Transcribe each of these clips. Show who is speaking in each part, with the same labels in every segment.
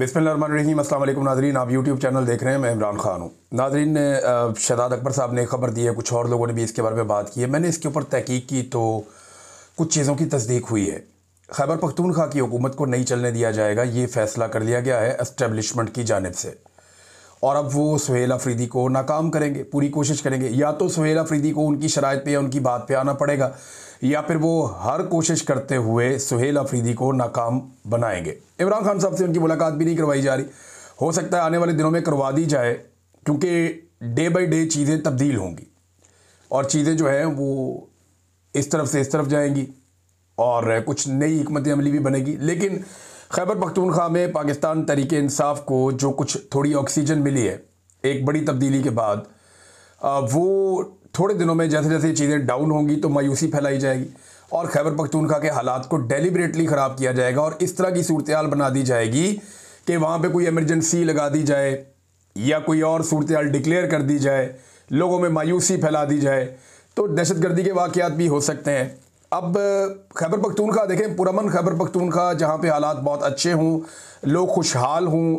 Speaker 1: बिस्मिल्लाहिर्रहमानिर्रहीम। अस्सलाम वालेकुम नाज़रीन, आप यूट्यूब चैनल देख रहे हैं। मैं इमरान खान हूँ। नाज़रीन, शहजाद अकबर साहब ने खबर दी है, कुछ और लोगों ने भी इसके बारे में बात की है। मैंने इसके ऊपर तहकीक की तो कुछ चीज़ों की तस्दीक हुई है। खैबर पख्तूनख्वा की हुकूमत को नहीं चलने दिया जाएगा, ये फ़ैसला कर लिया गया है एस्टेब्लिशमेंट की जानिब से। और अब वो सुहेल अफरीदी को नाकाम करेंगे, पूरी कोशिश करेंगे। या तो सुहेल अफरीदी को उनकी शराइत पे या उनकी बात पे आना पड़ेगा, या फिर वो हर कोशिश करते हुए सुहेल अफरीदी को नाकाम बनाएंगे। इमरान खान साहब से उनकी मुलाकात भी नहीं करवाई जा रही। हो सकता है आने वाले दिनों में करवा दी जाए, क्योंकि डे बाई डे चीज़ें तब्दील होंगी और चीज़ें जो है वो इस तरफ से इस तरफ जाएंगी और कुछ नई हिकमत अमली भी बनेगी। लेकिन खैबर पख्तूनख्वा में पाकिस्तान तहरीक इंसाफ को जो कुछ थोड़ी ऑक्सीजन मिली है एक बड़ी तब्दीली के बाद, वो थोड़े दिनों में जैसे जैसे चीज़ें डाउन होंगी तो मायूसी फैलाई जाएगी और खैबर पख्तूनख्वा के हालात को डेलिबरेटली ख़राब किया जाएगा और इस तरह की सूरत हाल बना दी जाएगी कि वहाँ पे कोई इमरजेंसी लगा दी जाए या कोई और सूरत हाल डिक्लेयर कर दी जाए, लोगों में मायूसी फैला दी जाए, तो दहशतगर्दी के वाक़यात भी हो सकते हैं। अब खैबर पख्तूनख्वा देखें, पुरअमन खैबर पख्तूनख्वा, जहाँ पे हालात बहुत अच्छे हों, लोग खुशहाल हों,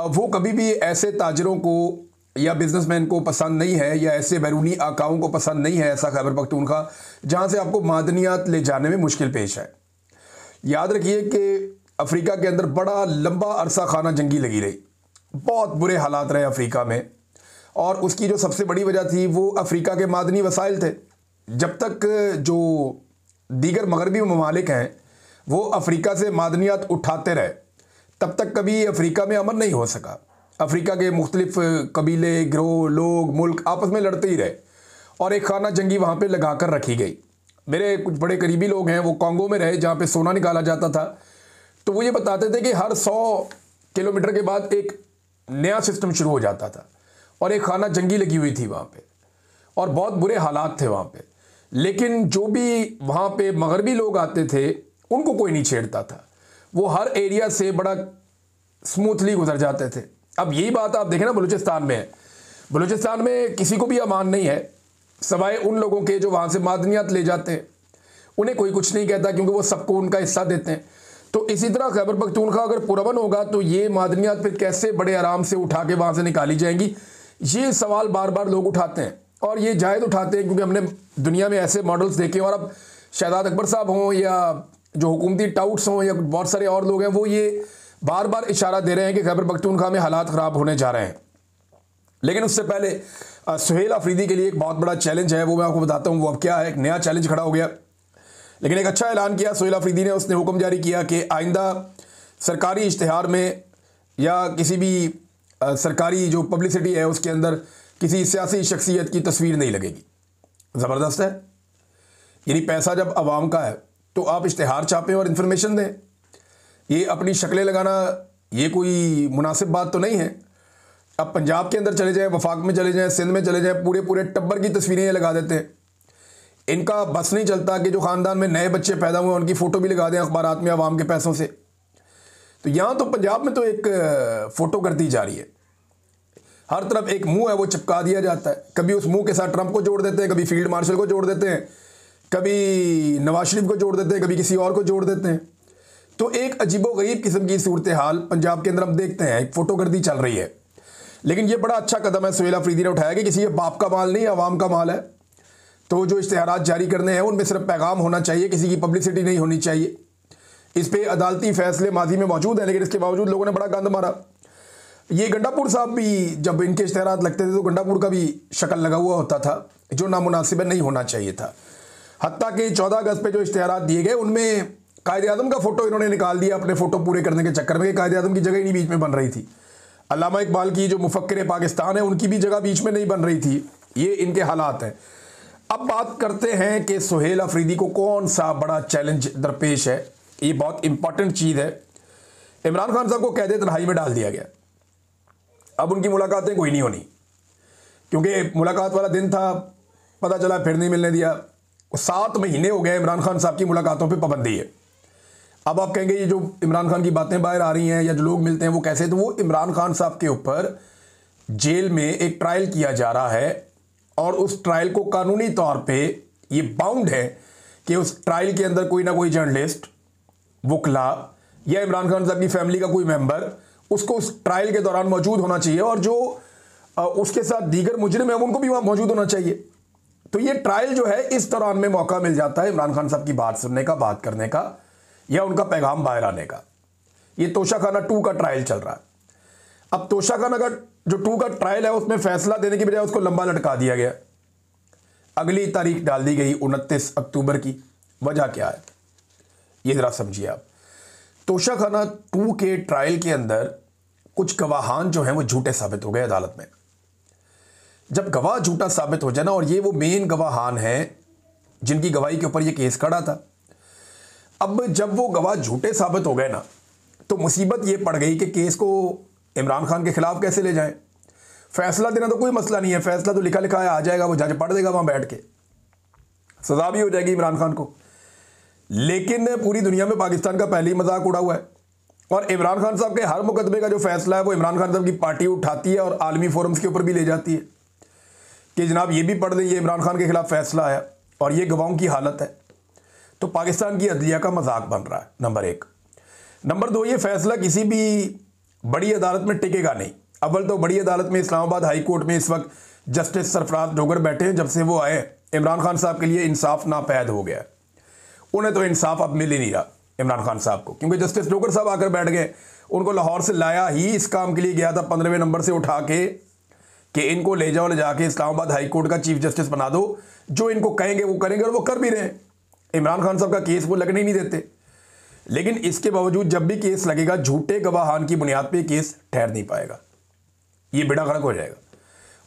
Speaker 1: वो कभी भी ऐसे ताजरों को या बिजनेसमैन को पसंद नहीं है, या ऐसे बैरूनी आकाओं को पसंद नहीं है ऐसा खैबर पख्तूनख्वा जहाँ से आपको मादनियात ले जाने में मुश्किल पेश है। याद रखिए कि अफ्रीका के अंदर बड़ा लंबा अरसा खाना जंगी लगी रही, बहुत बुरे हालात रहे अफ्रीका में, और उसकी जो सबसे बड़ी वजह थी वो अफ्रीका के मादनी वसाइल थे। जब तक जो दीगर मगरबी ममालिक हैं वो अफ्रीका से मादनियात उठाते रहे, तब तक कभी अफ्रीका में अमन नहीं हो सका। अफ्रीका के मुख्तलिफ कबीले, गिरोह, लोग, मुल्क आपस में लड़ते ही रहे और एक खाना जंगी वहाँ पे लगा कर रखी गई। मेरे कुछ बड़े करीबी लोग हैं, वो कॉन्गो में रहे जहाँ पे सोना निकाला जाता था, तो वो ये बताते थे कि हर 100 किलोमीटर के बाद एक नया सिस्टम शुरू हो जाता था और एक खाना जंगी लगी हुई थी वहाँ पे और बहुत बुरे हालात थे वहाँ पे। लेकिन जो भी वहाँ पे मगरबी लोग आते थे उनको कोई नहीं छेड़ता था, वो हर एरिया से बड़ा स्मूथली गुजर जाते थे। अब यही बात आप देखें ना, बलूचिस्तान में है। बलूचिस्तान में किसी को भी अमान नहीं है सवाए उन लोगों के जो वहाँ से मादनियात ले जाते हैं, उन्हें कोई कुछ नहीं कहता क्योंकि वो सबको उनका हिस्सा देते हैं। तो इसी तरह खैबर पख्तूनख्वा अगर पुरअमन होगा तो ये मादनियात फिर कैसे बड़े आराम से उठा के वहाँ से निकाली जाएंगी, ये सवाल बार बार लोग उठाते हैं और ये जायज़ उठाते हैं क्योंकि हमने दुनिया में ऐसे मॉडल्स देखे। और अब शहजाद अकबर साहब हों या जो हुकूमती टाउट्स हों या बहुत सारे और लोग हैं, वो ये बार बार इशारा दे रहे हैं कि खैबर पख्तूनख्वा में हालात ख़राब होने जा रहे हैं। लेकिन उससे पहले सुहेल अफरीदी के लिए एक बहुत बड़ा चैलेंज है, वो मैं आपको बताता हूँ वो अब क्या है। एक नया चैलेंज खड़ा हो गया, लेकिन एक अच्छा ऐलान किया सुहेल अफरीदी ने। उसने हुक्म जारी किया कि आइंदा सरकारी इश्तिहार में या किसी भी सरकारी जो पब्लिसिटी है उसके अंदर किसी सियासी शख्सियत की तस्वीर नहीं लगेगी। ज़बरदस्त है। यानी पैसा जब आवाम का है तो आप इश्तिहार छापें और इन्फॉर्मेशन दें। ये अपनी शक्लें लगाना ये कोई मुनासिब बात तो नहीं है। अब पंजाब के अंदर चले जाएं, वफाक में चले जाएं, सिंध में चले जाएं, पूरे पूरे टब्बर की तस्वीरें ये लगा देते हैं। इनका बस नहीं चलता कि जो ख़ानदान में नए बच्चे पैदा हुए उनकी फ़ोटो भी लगा दें अखबारात में आवाम के पैसों से। तो यहाँ तो पंजाब में तो एक फ़ोटो कर दी जा रही है, हर तरफ एक मुंह है वो चिपका दिया जाता है। कभी उस मुंह के साथ ट्रंप को जोड़ देते हैं, कभी फील्ड मार्शल को जोड़ देते हैं, कभी नवाज शरीफ को जोड़ देते हैं, कभी किसी और को जोड़ देते हैं। तो एक अजीबोगरीब किस्म की सूरत हाल पंजाब के अंदर हम देखते हैं, एक फ़ोटोगर्दी चल रही है। लेकिन ये बड़ा अच्छा कदम है सुहेल अफरीदी ने उठाया कि किसी के बाप का माल नहीं, आवाम का माल है। तो जो इश्तिहारात जारी करने हैं उनमें सिर्फ पैगाम होना चाहिए, किसी की पब्लिसिटी नहीं होनी चाहिए। इस पर अदालती फैसले माजी में मौजूद हैं, लेकिन इसके बावजूद लोगों ने बड़ा गंद मारा। ये गंडापुर साहब भी जब इनके इश्तिहारात लगते थे तो गंडापुर का भी शक्ल लगा हुआ होता था, जो नामुनासिब नहीं होना चाहिए था। हत्ता कि 14 अगस्त पे जो इश्तिहारात दिए गए उनमें कायदे आज़म का फ़ोटो इन्होंने निकाल दिया अपने फ़ोटो पूरे करने के चक्कर में कि कायदे आज़म की जगह ही नहीं बीच में बन रही थी। अल्लामा इकबाल की जो मुफक्किर पाकिस्तान है उनकी भी जगह बीच में नहीं बन रही थी। ये इनके हालात हैं। अब बात करते हैं कि सुहेल अफरीदी को कौन सा बड़ा चैलेंज दरपेश है। ये बहुत इंपॉर्टेंट चीज़ है। इमरान खान साहब को कैद तन्हाई में डाल दिया गया। अब उनकी मुलाकातें कोई नहीं होनी, क्योंकि मुलाकात वाला दिन था, पता चला फिर नहीं मिलने दिया। 7 महीने हो गए इमरान खान साहब की मुलाकातों पे पाबंदी है। अब आप कहेंगे ये जो इमरान खान की बातें बाहर आ रही हैं या जो लोग मिलते हैं वो कैसे, तो वो इमरान खान साहब के ऊपर जेल में एक ट्रायल किया जा रहा है और उस ट्रायल को कानूनी तौर पे ये बाउंड है कि उस ट्रायल के अंदर कोई ना कोई जर्नलिस्ट, वकला या इमरान खान साहब की फैमिली का कोई मेंबर उसको उस ट्रायल के दौरान मौजूद होना चाहिए, और जो उसके साथ दीगर मुजरिम है उनको भी वहाँ मौजूद होना चाहिए। तो ये ट्रायल जो है, इस दौरान में मौका मिल जाता है इमरान खान साहब की बात सुनने का, बात करने का, या उनका पैगाम बाहर आने का। ये तोशाखाना 2 का ट्रायल चल रहा है। अब तोशाखाना का जो 2 का ट्रायल है, उसमें फैसला देने की बजाय उसको लंबा लटका दिया गया। अगली तारीख डाल दी गई 29 अक्टूबर की। वजह क्या है ये ज़रा समझिए आप। तोशाखाना 2 के ट्रायल के अंदर कुछ गवाहान जो हैं वो झूठे साबित हो गए अदालत में। जब गवाह झूठा साबित हो जाए ना, और ये वो मेन गवाहान हैं जिनकी गवाही के ऊपर ये केस खड़ा था, अब जब वो गवाह झूठे साबित हो गए ना, तो मुसीबत ये पड़ गई कि केस को इमरान खान के खिलाफ कैसे ले जाएं। फैसला देना तो कोई मसला नहीं है, फैसला तो लिखा लिखा है, आ जाएगा, वो जज पढ़ देगा वहाँ बैठ के, सजा भी हो जाएगी इमरान खान को। लेकिन पूरी दुनिया में पाकिस्तान का पहले ही मजाक उड़ा हुआ है, और इमरान खान साहब के हर मुकदमे का जो फैसला है वो इमरान खान साहब की पार्टी उठाती है और आलमी फोरम्स के ऊपर भी ले जाती है कि जनाब ये भी पढ़ दें, ये इमरान खान के खिलाफ फैसला आया और ये गवाहों की हालत है। तो पाकिस्तान की अदलिया का मजाक बन रहा है, नंबर 1। नंबर 2, ये फैसला किसी भी बड़ी अदालत में टिकेगा नहीं। अव्वल तो बड़ी अदालत में इस्लामाबाद हाई कोर्ट में इस वक्त जस्टिस सरफराज डोगर बैठे हैं। जब से वो आए, इमरान खान साहब के लिए इंसाफ नापैद हो गया। उन्हें तो इंसाफ अब मिल ही नहीं रहा इमरान खान साहब को, क्योंकि जस्टिस डोगर साहब आकर बैठ गए। उनको लाहौर से लाया ही इस काम के लिए गया था, 15वें नंबर से उठा के, कि इनको ले जाओ, ले जाके इस्लामाबाद हाई कोर्ट का चीफ जस्टिस बना दो, जो इनको कहेंगे वो करेंगे, और वो कर भी रहे हैं। इमरान खान साहब का केस वो लगने ही नहीं देते। लेकिन इसके बावजूद जब भी केस लगेगा, झूठे गवाहान की बुनियाद पे केस ठहर नहीं पाएगा, ये बेड़ा गर्क हो जाएगा।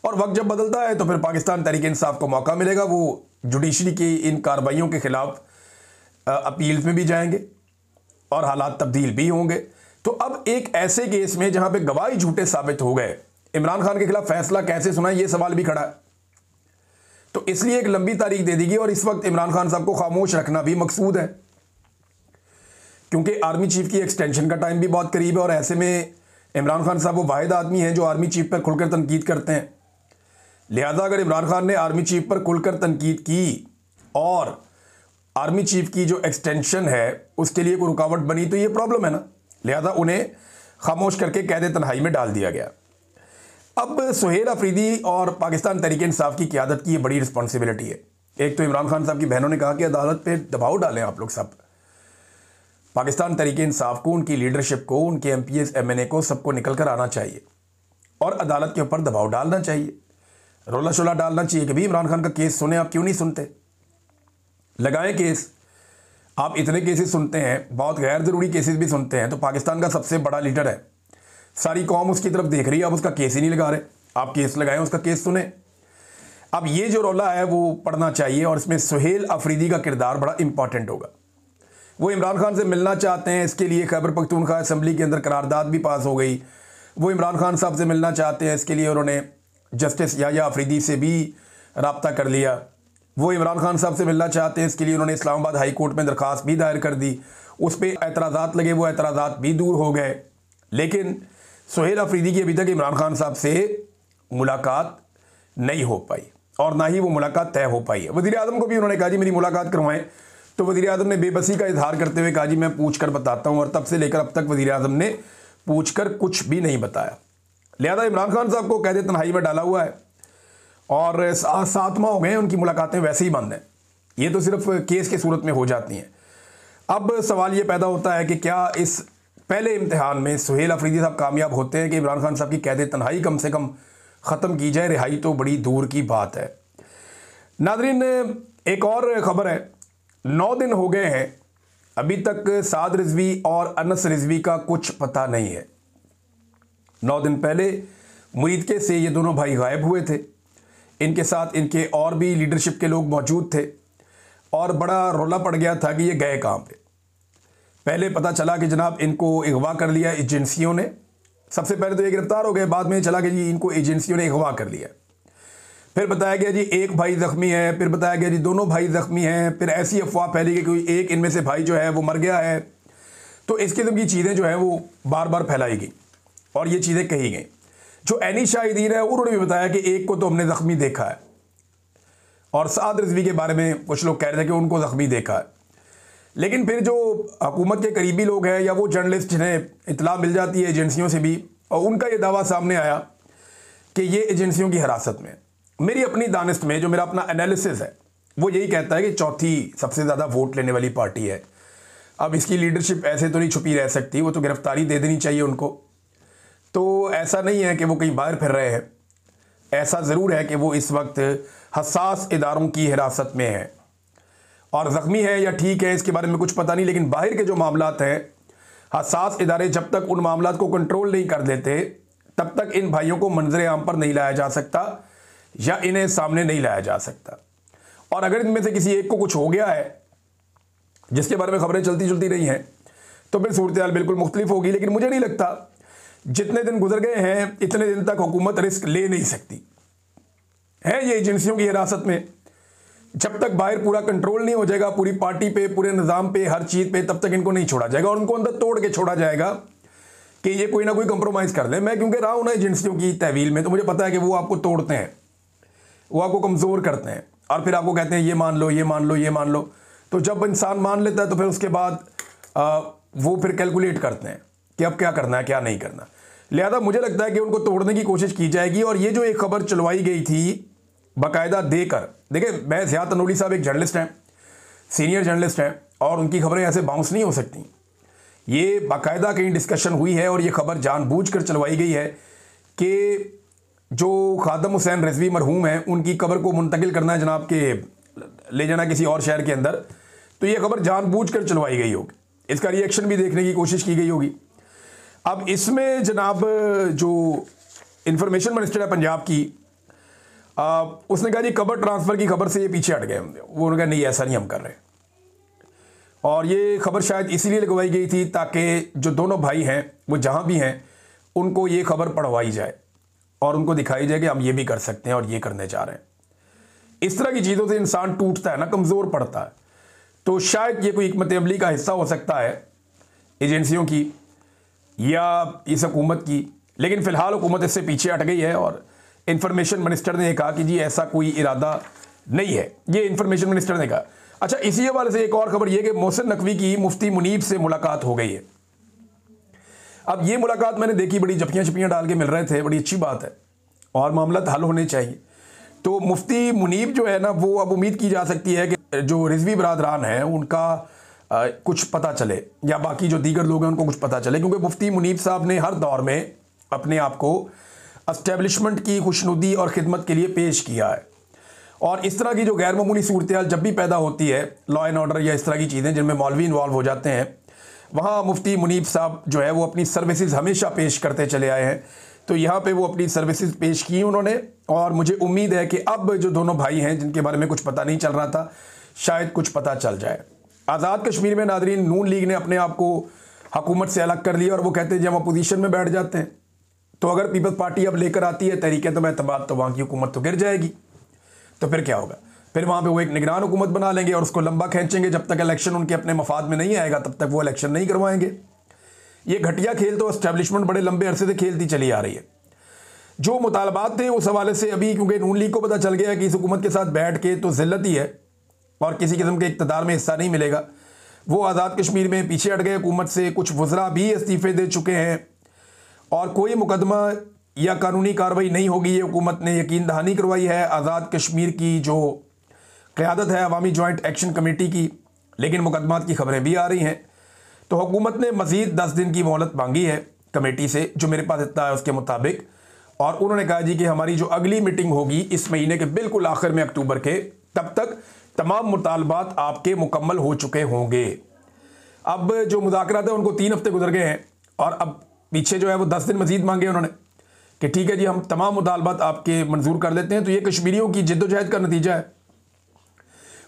Speaker 1: और वक्त जब बदलता है तो फिर पाकिस्तान तहरीक इंसाफ को मौका मिलेगा, वो जुडिशरी की इन कार्रवाइयों के खिलाफ अपील्स में भी जाएंगे और हालात तब्दील भी होंगे। तो अब एक ऐसे केस में जहां पे गवाही झूठे साबित हो गए, इमरान खान के खिलाफ फैसला कैसे सुना, ये सवाल भी खड़ा है। तो इसलिए एक लंबी तारीख दे दी गई, और इस वक्त इमरान खान साहब को खामोश रखना भी मकसूद है, क्योंकि आर्मी चीफ की एक्सटेंशन का टाइम भी बहुत करीब है। और ऐसे में इमरान खान साहब वो वाहिद आदमी हैं जो आर्मी चीफ पर खुलकर तनकीद करते हैं। लिहाजा अगर इमरान खान ने आर्मी चीफ पर खुलकर तनकीद की और आर्मी चीफ की जो एक्सटेंशन है उसके लिए कोई रुकावट बनी, तो ये प्रॉब्लम है ना। लिहाजा उन्हें खामोश करके कैद तन्हाई में डाल दिया गया। अब सुहेल अफरीदी और पाकिस्तान तहरीक इंसाफ की क़यादत की ये बड़ी रिस्पॉन्सिबिलिटी है। एक तो इमरान खान साहब की बहनों ने कहा कि अदालत पे दबाव डालें आप लोग सब, पाकिस्तान तहरीक इंसाफ को, उनकी लीडरशिप को, उनके MPs MNA को, सबको निकल कर आना चाहिए और अदालत के ऊपर दबाव डालना चाहिए, रोला शोला डालना चाहिए कि भाई इमरान खान का केस सुने, आप क्यों नहीं सुनते, लगाएं केस। आप इतने केसेस सुनते हैं, बहुत गैर ज़रूरी केसेस भी सुनते हैं, तो पाकिस्तान का सबसे बड़ा लीडर है, सारी कौम उसकी तरफ देख रही है, आप उसका केस ही नहीं लगा रहे। आप केस लगाएं, उसका केस सुने। अब ये जो रोला है वो पढ़ना चाहिए, और इसमें सुहेल अफरीदी का किरदार बड़ा इंपॉर्टेंट होगा। वो इमरान खान से मिलना चाहते हैं, इसके लिए खैबर पख्तूनख्वा असेंबली के अंदर करारदाद भी पास हो गई। वो इमरान खान साहब से मिलना चाहते हैं, इसके लिए उन्होंने जस्टिस याया अफरीदी से भी रब्ता कर लिया। वो इमरान खान साहब से मिलना चाहते हैं, इसके लिए उन्होंने इस्लामाबाद हाई कोर्ट में दरख्वास्त भी दायर कर दी। उस पर एतराज़ात लगे, वो एतराज़ात भी दूर हो गए। लेकिन सुहेल अफरीदी की अभी तक इमरान खान साहब से मुलाकात नहीं हो पाई, और ना ही वो मुलाकात तय हो पाई है। वज़ीर आज़म को भी उन्होंने कहा जी मेरी मुलाकात करवाएं, तो वज़ीर आज़म ने बेबसी का इजहार करते हुए कहा जी मैं पूछ कर बताता हूँ, और तब से लेकर अब तक वज़ीर आज़म ने पूछ कर कुछ भी नहीं बताया। लिहाजा इमरान खान साहब को कैद तन्हाई में डाला हुआ है, और 7 माह हो गए उनकी मुलाकातें वैसे ही बंद हैं। ये तो सिर्फ केस की सूरत में हो जाती हैं। अब सवाल ये पैदा होता है कि क्या इस पहले इम्तिहान में सुहेल अफरीदी साहब कामयाब होते हैं कि इमरान खान साहब की कैद तन्हाई कम से कम ख़त्म की जाए। रिहाई तो बड़ी दूर की बात है। नाज़रीन, एक और ख़बर है, 9 दिन हो गए हैं, अभी तक साद रिजवी और अनस रिजवी का कुछ पता नहीं है। 9 दिन पहले मुरीदके से ये दोनों भाई गायब हुए थे, इनके साथ इनके और भी लीडरशिप के लोग मौजूद थे, और बड़ा रोला पड़ गया था कि ये गए कहाँ पे। पहले पता चला कि जनाब इनको अगवा कर लिया एजेंसियों ने। सबसे पहले तो ये गिरफ्तार हो गए, बाद में चला कि जी इनको एजेंसियों ने अगवा कर लिया। फिर बताया गया जी एक भाई ज़ख्मी है, फिर बताया गया जी दोनों भाई ज़ख्मी हैं, फिर ऐसी अफवाह फैली कि कोई एक इनमें से भाई जो है वो मर गया है। तो इस किस्म की चीज़ें जो है वो बार बार फैलाई गई और ये चीज़ें कही गई। जो एनी शाहिदीन है उन्होंने भी बताया कि एक को तो हमने ज़ख्मी देखा है, और साद रिजवी के बारे में कुछ लोग कह रहे थे कि उनको ज़ख्मी देखा है। लेकिन फिर जो हुकूमत के करीबी लोग हैं या वो जर्नलिस्ट जिन्हें इतला मिल जाती है एजेंसियों से भी, और उनका ये दावा सामने आया कि ये एजेंसियों की हिरासत में। मेरी अपनी दानिश में जो मेरा अपना एनालिसिस है वो यही कहता है कि चौथी सबसे ज़्यादा वोट लेने वाली पार्टी है। अब इसकी लीडरशिप ऐसे तो नहीं छुपी रह सकती, वो तो गिरफ्तारी दे देनी चाहिए उनको। तो ऐसा नहीं है कि वो कहीं बाहर फिर रहे हैं, ऐसा ज़रूर है कि वो इस वक्त हसास इदारों की हिरासत में है और ज़ख्मी है या ठीक है इसके बारे में कुछ पता नहीं। लेकिन बाहर के जो मामलात हैं, हसास इदारे जब तक उन मामलात को कंट्रोल नहीं कर देते तब तक इन भाइयों को मंजर आम पर नहीं लाया जा सकता या इन्हें सामने नहीं लाया जा सकता। और अगर इनमें से किसी एक को कुछ हो गया है जिसके बारे में खबरें चलती रही हैं तो फिर सूरत हाल बिल्कुल मुख्तलिफ होगी। लेकिन मुझे नहीं लगता, जितने दिन गुजर गए हैं इतने दिन तक हुकूमत रिस्क ले नहीं सकती है ये एजेंसियों की हिरासत में। जब तक बाहर पूरा कंट्रोल नहीं हो जाएगा पूरी पार्टी पे, पूरे निज़ाम पे, हर चीज़ पे, तब तक इनको नहीं छोड़ा जाएगा और उनको अंदर तोड़ के छोड़ा जाएगा कि ये कोई ना कोई कंप्रोमाइज़ कर ले। मैं क्योंकि रहा हूं ना एजेंसियों की तहवील में, तो मुझे पता है कि वो आपको तोड़ते हैं, वो आपको कमज़ोर करते हैं और फिर आपको कहते हैं ये मान लो, ये मान लो, ये मान लो। तो जब इंसान मान लेता है तो फिर उसके बाद वो फिर कैलकुलेट करते हैं कि अब क्या करना है, क्या नहीं करना। लिहाजा मुझे लगता है कि उनको तोड़ने की कोशिश की जाएगी। और ये जो एक खबर चलवाई गई थी बाकायदा देकर, देखिए मैं ज़ियाद तनोली साहब एक जर्नलिस्ट हैं, सीनियर जर्नलिस्ट हैं, और उनकी खबरें ऐसे बाउंस नहीं हो सकती। ये बाकायदा कहीं डिस्कशन हुई है और ये खबर जानबूझकर चलवाई गई है कि जो खादम हुसैन रिजवी मरहूम हैं उनकी कब्र को मुंतकिल करना है जनाब के, ले जाना किसी और शहर के अंदर। तो ये खबर जानबूझकर चलवाई गई होगी, इसका रिएक्शन भी देखने की कोशिश की गई होगी। अब इसमें जनाब जो इंफॉर्मेशन मिनिस्टर है पंजाब की, उसने कहा जी कबर ट्रांसफ़र की खबर से ये पीछे हट गए। वो उन्होंने कहा नहीं ऐसा नहीं हम कर रहे। और ये खबर शायद इसीलिए लगवाई गई थी ताकि जो दोनों भाई हैं वो जहाँ भी हैं उनको ये खबर पढ़वाई जाए और उनको दिखाई जाए कि हम ये भी कर सकते हैं और ये करने जा रहे हैं। इस तरह की चीज़ों से इंसान टूटता है ना, कमज़ोर पड़ता है। तो शायद ये कोई हिकमत अमली का हिस्सा हो सकता है एजेंसियों की या इस हुकूमत की। लेकिन फ़िलहाल हुकूमत इससे पीछे हट गई है और इंफॉर्मेशन मिनिस्टर ने कहा कि जी ऐसा कोई इरादा नहीं है, ये इंफॉर्मेशन मिनिस्टर ने कहा। अच्छा, इसी हवाले से एक और खबर ये कि मोहसिन नकवी की मुफ्ती मुनीब से मुलाकात हो गई है। अब ये मुलाकात मैंने देखी, बड़ी जपियाँ छपियाँ डाल के मिल रहे थे, बड़ी अच्छी बात है और मामला हल होने चाहिए। तो मुफ्ती मुनीब जो है ना, वो अब उम्मीद की जा सकती है कि जो रिजवी बरादरान हैं उनका कुछ पता चले या बाकी जो दीगर लोग हैं उनको कुछ पता चले, क्योंकि मुफ्ती मुनीब साहब ने हर दौर में अपने आप को एस्टेब्लिशमेंट की खुशनुदी और ख़िदमत के लिए पेश किया है। और इस तरह की जो गैर मामूली सूरत हाल जब भी पैदा होती है, लॉ एंड ऑर्डर या इस तरह की चीज़ें जिनमें मौलवी इन्वॉल्व हो जाते हैं, वहाँ मुफ्ती मुनीब साहब जो है वो अपनी सर्विसेज हमेशा पेश करते चले आए हैं। तो यहाँ पे वो अपनी सर्विसेज पेश की उन्होंने, और मुझे उम्मीद है कि अब जो दोनों भाई हैं जिनके बारे में कुछ पता नहीं चल रहा था, शायद कुछ पता चल जाए। आज़ाद कश्मीर में नादरीन नून लीग ने अपने आप को हुकूमत से अलग कर लिया और वो कहते हैं जब हम अपोजिशन में बैठ जाते हैं तो अगर पीपल्स पार्टी अब लेकर आती है तरीके तो मैं तबाद, तो वहाँ की हुकूमत तो गिर जाएगी। तो फिर क्या होगा? फिर वहाँ पे वो एक निगरान हुकूमत बना लेंगे और उसको लंबा खींचेंगे। जब तक इलेक्शन उनके अपने मफाद में नहीं आएगा तब तक वो इलेक्शन नहीं करवाएंगे। ये घटिया खेल तो एस्टेब्लिशमेंट बड़े लंबे अरसे से खेलती चली आ रही है। जो मुतालबात थे उस हवाले से अभी, क्योंकि नून लीग को पता चल गया कि इस हुकूमत के साथ बैठ के तो जिल्लत ही है और किसी किस्म के इक़्तिदार में हिस्सा नहीं मिलेगा, वो आज़ाद कश्मीर में पीछे हट गए हुकूमत से। कुछ वज़रा भी इस्तीफ़े दे चुके हैं और कोई मुकदमा या कानूनी कार्रवाई नहीं होगी, ये हुकूमत ने यकीन दहानी करवाई है आज़ाद कश्मीर की जो क़यादत है अवामी जॉइंट एक्शन कमेटी की। लेकिन मुकदमात की खबरें भी आ रही हैं। तो हुकूमत ने मज़ीद 10 दिन की मोहलत मांगी है कमेटी से, जो मेरे पास इतना है उसके मुताबिक। और उन्होंने कहा जी कि हमारी जो अगली मीटिंग होगी इस महीने के बिल्कुल आखिर में, अक्टूबर के, तब तक तमाम मुतालबात आपके मुकम्मल हो चुके होंगे। अब जो मुज़ाकरात है उनको 3 हफ्ते गुजर गए हैं और अब पीछे जो है वो 10 दिन मजीद मांगे उन्होंने कि ठीक है जी हम तमाम मुतालबात आपके मंजूर कर लेते हैं। तो ये कश्मीरियों की जिद्दोजहद का नतीजा है,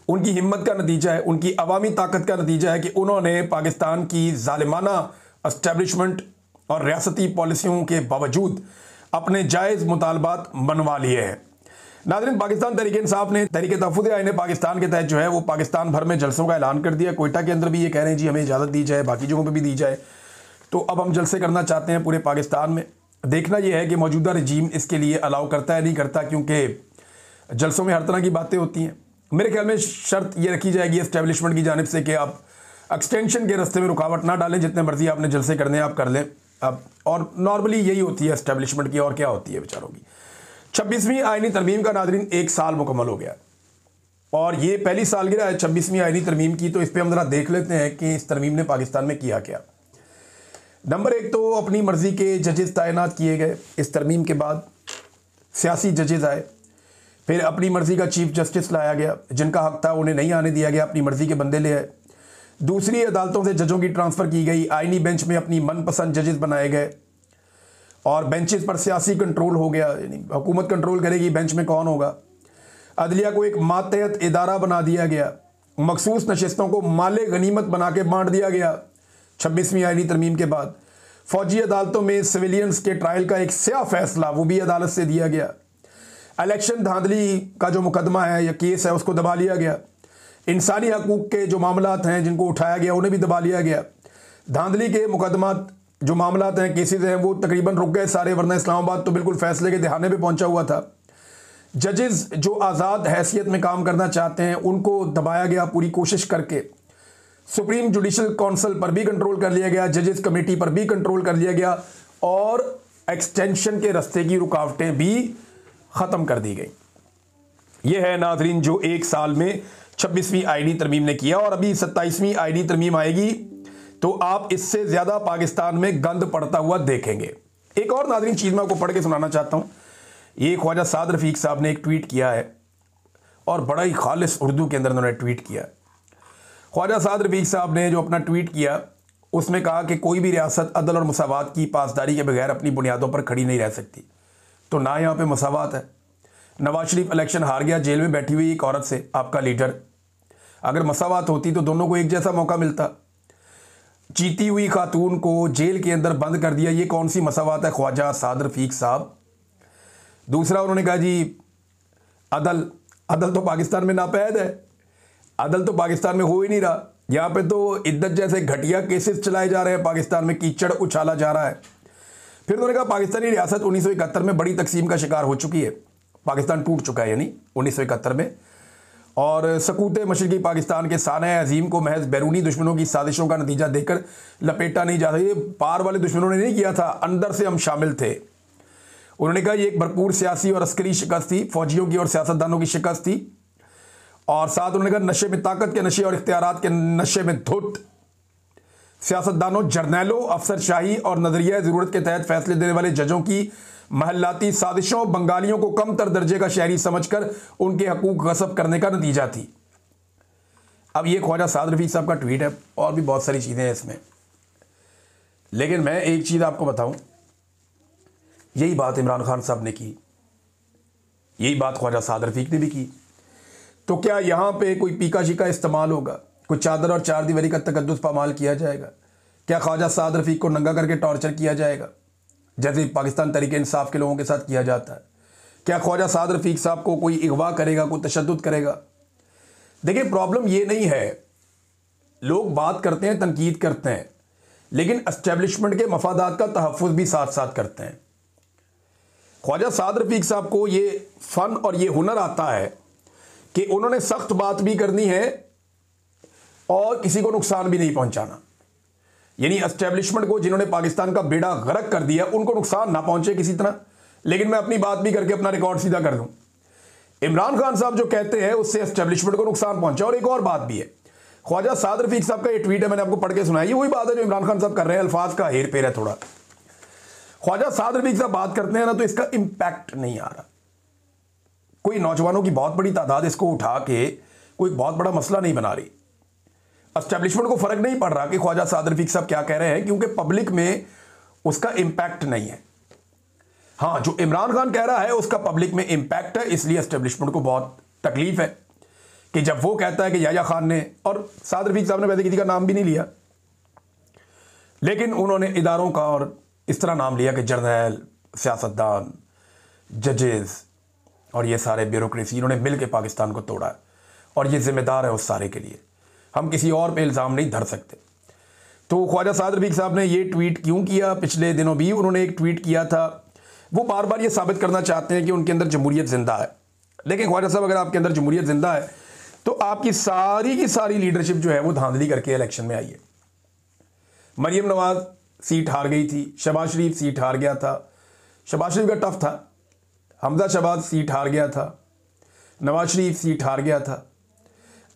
Speaker 1: उनकी हिम्मत का नतीजा है, उनकी अवामी ताकत का नतीजा है कि उन्होंने पाकिस्तान की ज़ालिमाना एस्टेब्लिशमेंट और रियासती पॉलिसियों के बावजूद अपने जायज़ मुतालबात मनवा लिए हैं। नाज़रीन, पाकिस्तान तहरीक इंसाफ ने तहरीक तहफ़्फ़ुज़ आईन पाकिस्तान के तहत जो है वो पाकिस्तान भर में जलसों का ऐलान कर दिया। कोयटा के अंदर भी ये कह रहे हैं जी हमें इजाज़त दी जाए, बाकी जगहों पर भी दी जाए। तो अब हम जलसे करना चाहते हैं पूरे पाकिस्तान में। देखना यह है कि मौजूदा रजीम इसके लिए अलाउ करता है नहीं करता, क्योंकि जलसों में हर तरह की बातें होती हैं। मेरे ख्याल में शर्त ये रखी जाएगी एस्टेब्लिशमेंट की जानिब से कि आप एक्सटेंशन के रास्ते में रुकावट ना डालें, जितने मर्जी आपने जलसे करने आप कर लें। अब और नॉर्मली यही होती है एस्टेब्लिशमेंट की, और क्या होती है बेचारों की। 26वीं आईनी तरमीम का नाज़रीन 1 साल मुकम्मल हो गया और ये पहली सालगिरह है 26वीं आईनी तरमीम की। तो इस पर हम ज़रा देख लेते हैं कि इस तरमीम ने पाकिस्तान में किया क्या। नंबर 1 तो अपनी मर्ज़ी के जजेस तैनात किए गए इस तरमीम के बाद, सियासी जजेस आए। फिर अपनी मर्ज़ी का चीफ जस्टिस लाया गया, जिनका हक था उन्हें नहीं आने दिया गया, अपनी मर्ज़ी के बंदे ले आए। दूसरी अदालतों से जजों की ट्रांसफ़र की गई, आईनी बेंच में अपनी मनपसंद जजेस बनाए गए और बेंचेस पर सियासी कंट्रोल हो गया, यानी हुकूमत कंट्रोल करेगी बेंच में कौन होगा। अदलिया को एक मातहत इदारा बना दिया गया, मखसूस नशस्तों को माले गनीमत बना के बांट दिया गया 26वीं आईनी तरमीम के बाद। फौजी अदालतों में सिविलियंस के ट्रायल का एक स्या फैसला वो भी अदालत से दिया गया। इलेक्शन धांधली का जो मुकदमा है या केस है उसको दबा लिया गया। इंसानी हकूक़ के जो मामलात हैं जिनको उठाया गया उन्हें भी दबा लिया गया। धांधली के मुकदमात जो मामलात हैं, केसेस हैं, वो तकरीबन रुक गए सारे, वरना इस्लामाबाद तो बिल्कुल फैसले के दहाने पे पहुंचा हुआ था। जजेस जो आज़ाद हैसियत में काम करना चाहते हैं उनको दबाया गया पूरी कोशिश करके। सुप्रीम जुडिशल काउंसिल पर भी कंट्रोल कर लिया गया, जजेस कमेटी पर भी कंट्रोल कर लिया गया और एक्सटेंशन के रास्ते की रुकावटें भी ख़त्म कर दी गई। यह है नाजरीन जो 1 साल में 26वीं आईनी तरमीम ने किया और अभी 27वीं आईनी तरमीम आएगी तो आप इससे ज़्यादा पाकिस्तान में गंद पड़ता हुआ देखेंगे। एक और नाजरीन चीज़ मैं आपको पढ़ के सुनाना चाहता हूँ। ये ख्वाजा साद रफ़ीक साहब ने एक ट्वीट किया है और बड़ा ही खालिस उर्दू के अंदर उन्होंने ट्वीट किया। ख्वाजा साद रफ़ीक साहब ने जो अपना ट्वीट किया उसमें कहा कि कोई भी रियासत अदल और मसावात की पासदारी के बगैर अपनी बुनियादों पर खड़ी नहीं रह सकती। तो ना यहाँ पे मसावात है। नवाज शरीफ इलेक्शन हार गया जेल में बैठी हुई एक औरत से, आपका लीडर। अगर मसावात होती तो दोनों को एक जैसा मौका मिलता। जीती हुई खातून को जेल के अंदर बंद कर दिया, ये कौन सी मसावात है ख्वाजा साद रफ़ीक साहब। दूसरा उन्होंने कहा जी अदल तो पाकिस्तान में नापैद है, अदल तो पाकिस्तान में हो ही नहीं रहा। यहाँ पे तो इद्दत जैसे घटिया केसेस चलाए जा रहे हैं, पाकिस्तान में कीचड़ उछाला जा रहा है। फिर उन्होंने कहा पाकिस्तानी रियासत 1971 में बड़ी तकसीम का शिकार हो चुकी है, पाकिस्तान टूट चुका है यानी 1971 में। और सकूते मशरकी पाकिस्तान के साने अजीम को महज बैरूनी दुश्मनों की साजिशों का नतीजा देकर लपेटा नहीं जा सकता। ये पार वाले दुश्मनों ने नहीं किया था, अंदर से हम शामिल थे। उन्होंने कहा ये एक भरपूर सियासी और अस्करी शिकस्त थी, फौजियों की और सियासतदानों की शिकस्त थी। और साथ उन्होंने कहा नशे में ताकत के नशे और इख्तियारात के नशे में धुत सियासतदानों, जर्नैलों, अफसरशाही और नजरिया ज़रूरत के तहत फैसले देने वाले जजों की महल्लाती साजिशों बंगालियों को कम तर दर्जे का शहरी समझकर उनके हकूक गसब करने का नतीजा थी। अब ये ख्वाजा साद रफ़ीक साहब का ट्वीट है और भी बहुत सारी चीज़ें हैं इसमें, लेकिन मैं एक चीज़ आपको बताऊं, यही बात इमरान खान साहब ने की, यही बात ख्वाजा साद रफ़ीक ने भी की। तो क्या यहाँ पे कोई पीका शीका इस्तेमाल होगा, कोई चादर और चार दीवारी का तकद्दुस पामाल किया जाएगा? क्या ख्वाजा साद रफ़ीक को नंगा करके टॉर्चर किया जाएगा जैसे पाकिस्तान तहरीक इंसाफ के लोगों के साथ किया जाता है? क्या ख्वाजा साद रफ़ीक साहब को कोई अगवा करेगा, कोई तशद्दुद करेगा? देखिए प्रॉब्लम ये नहीं है, लोग बात करते हैं, तनकीद करते हैं, लेकिन एस्टेब्लिशमेंट के मफादात का तहफ़्फ़ुज़ भी साथ साथ करते हैं। ख्वाजा साद रफ़ीक साहब को ये फ़न और ये हुनर आता है कि उन्होंने सख्त बात भी करनी है और किसी को नुकसान भी नहीं पहुंचाना। यानी एस्टेब्लिशमेंट को, जिन्होंने पाकिस्तान का बेड़ा गर्क कर दिया, उनको नुकसान ना पहुंचे किसी तरह, लेकिन मैं अपनी बात भी करके अपना रिकॉर्ड सीधा कर दूं। इमरान खान साहब जो कहते हैं उससे एस्टेब्लिशमेंट को नुकसान पहुंचा। और एक और बात भी है, ख्वाजा साद रफ़ीक साहब का ये ट्वीट है, मैंने आपको पढ़ के सुनाया, ये वही बात है जो इमरान खान साहब कर रहे हैं, अल्फाज का हेर फेर है थोड़ा। ख्वाजा साद रफ़ीक साहब बात करते हैं ना तो इसका इंपैक्ट नहीं आ रहा। कोई नौजवानों की बहुत बड़ी तादाद इसको उठा के कोई बहुत बड़ा मसला नहीं बना रही। एस्टेब्लिशमेंट को फर्क नहीं पड़ रहा कि ख्वाजा साद रफ़ीक साहब क्या कह रहे हैं, क्योंकि पब्लिक में उसका इंपैक्ट नहीं है। हाँ, जो इमरान खान कह रहा है उसका पब्लिक में इंपैक्ट है, इसलिए एस्टेब्लिशमेंट को बहुत तकलीफ है कि जब वो कहता है कि याया खान ने, और साद रफ़ीक साहब ने वैसे किसी का नाम भी नहीं लिया, लेकिन उन्होंने इदारों का और इस तरह नाम लिया कि जर्नैल, सियासतदान, जजेस और ये सारे ब्यूरोक्रेसी, इन्होंने मिल के पाकिस्तान को तोड़ा है और ये जिम्मेदार है उस सारे के लिए। हम किसी और पे इल्ज़ाम नहीं धर सकते। तो ख्वाजा साद रफ़ीक साहब ने ये ट्वीट क्यों किया? पिछले दिनों भी उन्होंने एक ट्वीट किया था, वो बार बार ये साबित करना चाहते हैं कि उनके अंदर जमहूरियत ज़िंदा है। लेकिन ख्वाजा साहब, अगर आपके अंदर जमहूरियत ज़िंदा है तो आपकी सारी की सारी लीडरशिप जो है वो धांधली करके इलेक्शन में आई है। मरियम नवाज सीट हार गई थी, शहबाज शरीफ सीट हार गया था, शहबाज शरीफ का टफ था, हमजा शहबाज सीट हार गया था, नवाज शरीफ सीट हार गया था।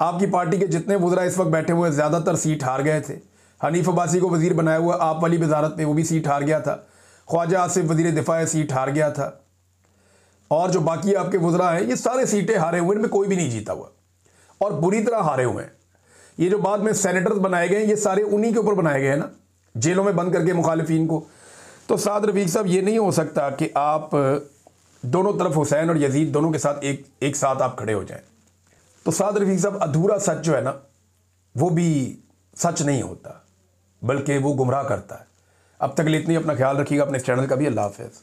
Speaker 1: आपकी पार्टी के जितने वज़रा इस वक्त बैठे हुए ज़्यादातर सीट हार गए थे। हनीफ अब्बासी को वज़ीर बनाया हुआ आप वाली वजारत में, वो भी सीट हार गया था। ख्वाजा आसिफ वज़ीर दिफा सीट हार गया था। और जो बाकी आपके वज़रा हैं ये सारे सीटें हारे हुए, इनमें कोई भी नहीं जीता हुआ और बुरी तरह हारे हुए हैं। ये जो बाद में सेनेटर्स बनाए गए ये सारे उन्हीं के ऊपर बनाए गए हैं ना, जेलों में बंद करके मुखालिफिन को। तो साद रफीक साहब ये नहीं हो सकता कि आप दोनों तरफ हुसैन और यजीद दोनों के साथ एक साथ आप खड़े हो जाएं। तो साद रफीक साहब अधूरा सच जो है ना वो भी सच नहीं होता, बल्कि वो गुमराह करता है। अब तक के लिए इतनी, अपना ख्याल रखिएगा, अपने चैनल का भी। अल्लाह हाफ़िज़।